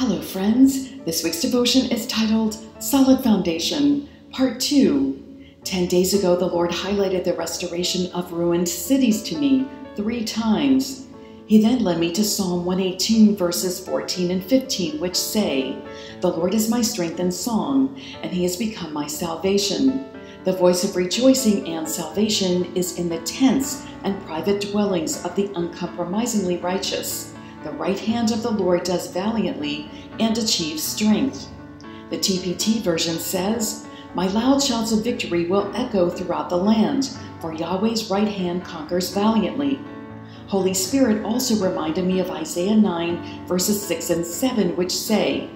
Hello friends, this week's devotion is titled Solid Foundation, Part 2. 10 days ago, the Lord highlighted the restoration of ruined cities to me 3 times. He then led me to Psalm 118 verses 14 and 15, which say, "The Lord is my strength and song, and he has become my salvation. The voice of rejoicing and salvation is in the tents and private dwellings of the uncompromisingly righteous. The right hand of the Lord does valiantly and achieves strength." The TPT version says, "My loud shouts of victory will echo throughout the land, for Yahweh's right hand conquers valiantly." Holy Spirit also reminded me of Isaiah 9 verses 6 and 7, which say,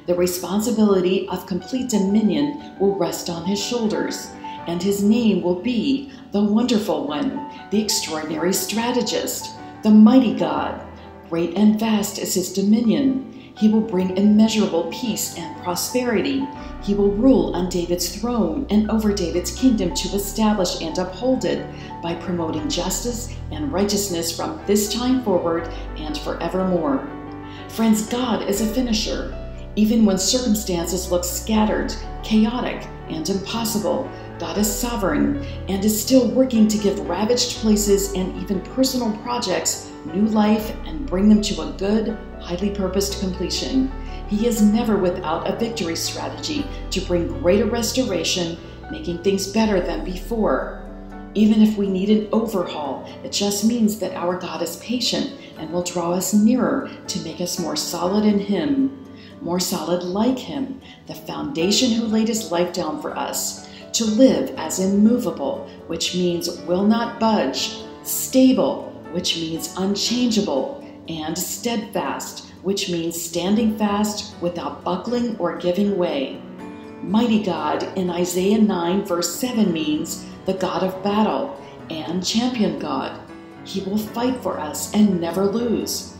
"The responsibility of complete dominion will rest on his shoulders, and his name will be the Wonderful One, the Extraordinary Strategist, the Mighty God. Great and vast is his dominion. He will bring immeasurable peace and prosperity. He will rule on David's throne and over David's kingdom to establish and uphold it by promoting justice and righteousness from this time forward and forevermore." Friends, God is a finisher. Even when circumstances look scattered, chaotic, and impossible, God is sovereign and is still working to give ravaged places and even personal projects new life and bring them to a good, highly purposed completion. He is never without a victory strategy to bring greater restoration, making things better than before. Even if we need an overhaul, it just means that our God is patient and will draw us nearer to make us more solid in Him, more solid like Him, the foundation who laid His life down for us, to live as immovable, which means will not budge, stable, which means unchangeable, and steadfast, which means standing fast without buckling or giving way. Mighty God in Isaiah 9 verse 7 means the God of battle and champion God. He will fight for us and never lose.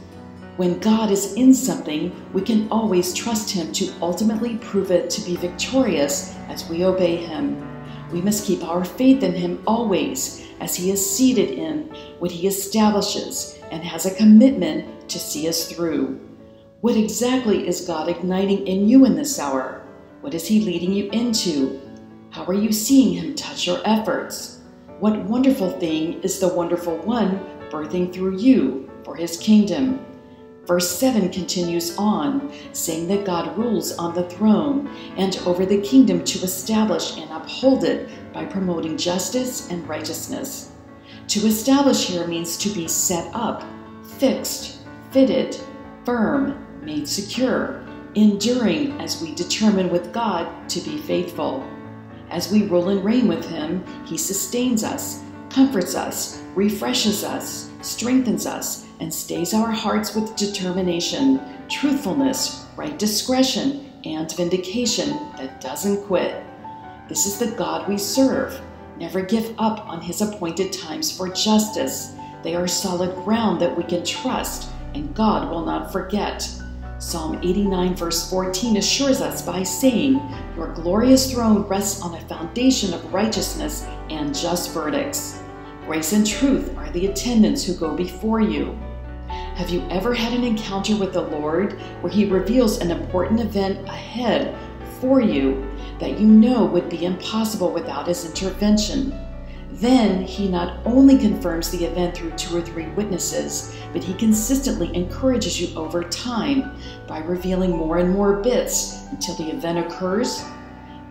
When God is in something, we can always trust Him to ultimately prove it to be victorious as we obey Him. We must keep our faith in Him always, as He is seated in what He establishes and has a commitment to see us through. What exactly is God igniting in you in this hour? What is He leading you into? How are you seeing Him touch your efforts? What wonderful thing is the Wonderful One birthing through you for His kingdom? Verse 7 continues on, saying that God rules on the throne and over the kingdom to establish and uphold it by promoting justice and righteousness. To establish here means to be set up, fixed, fitted, firm, made secure, enduring as we determine with God to be faithful. As we rule and reign with Him, He sustains us, comforts us, refreshes us, strengthens us, and stays our hearts with determination, truthfulness, right discretion, and vindication that doesn't quit. This is the God we serve. Never give up on His appointed times for justice. They are solid ground that we can trust, and God will not forget. Psalm 89 verse 14 assures us by saying, "Your glorious throne rests on a foundation of righteousness and just verdicts." Grace and truth are the attendants who go before you. Have you ever had an encounter with the Lord where He reveals an important event ahead for you that you know would be impossible without His intervention? Then He not only confirms the event through 2 or 3 witnesses, but He consistently encourages you over time by revealing more and more bits until the event occurs.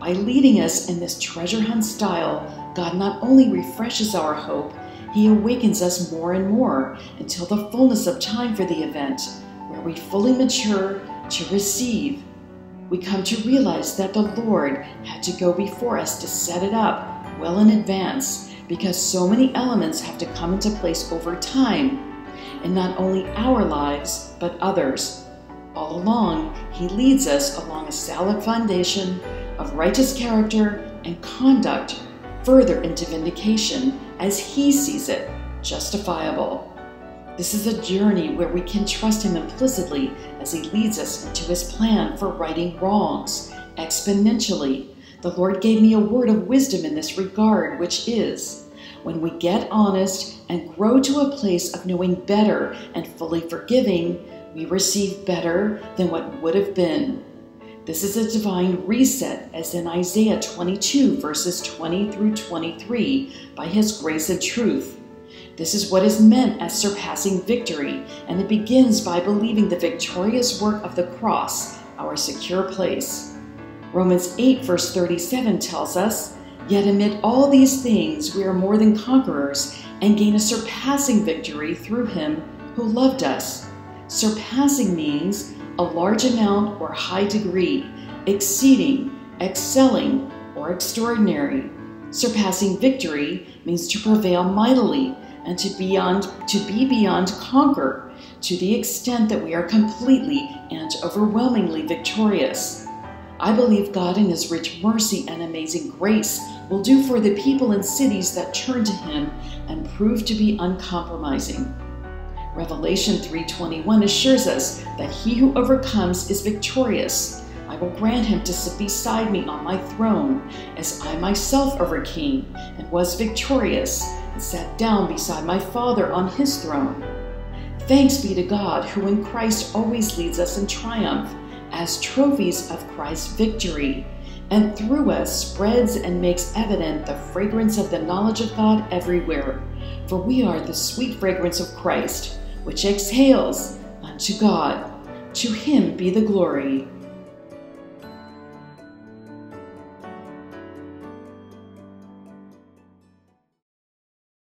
By leading us in this treasure hunt style, God not only refreshes our hope, He awakens us more and more until the fullness of time for the event, where we fully mature to receive. We come to realize that the Lord had to go before us to set it up well in advance, because so many elements have to come into place over time, in not only our lives, but others. All along, He leads us along a solid foundation of righteous character and conduct, further into vindication, as He sees it, justifiable. This is a journey where we can trust Him implicitly as He leads us into His plan for righting wrongs, exponentially. The Lord gave me a word of wisdom in this regard, which is, when we get honest and grow to a place of knowing better and fully forgiving, We receive better than what would have been. This is a divine reset, as in Isaiah 22, verses 20 through 23, by His grace and truth. This is what is meant as surpassing victory, and it begins by believing the victorious work of the cross, our secure place. Romans 8, verse 37 tells us, "Yet amid all these things we are more than conquerors, and gain a surpassing victory through Him who loved us." Surpassing means a large amount or high degree, exceeding, excelling, or extraordinary. Surpassing victory means to prevail mightily and to be beyond conquer, to the extent that we are completely and overwhelmingly victorious. I believe God in His rich mercy and amazing grace will do for the people and cities that turn to Him and prove to be uncompromising. Revelation 3:21 assures us that he who overcomes is victorious. I will grant him to sit beside me on my throne, as I myself overcame and was victorious and sat down beside my Father on His throne. Thanks be to God, who in Christ always leads us in triumph as trophies of Christ's victory, and through us spreads and makes evident the fragrance of the knowledge of God everywhere. For we are the sweet fragrance of Christ, which exhales unto God. To Him be the glory.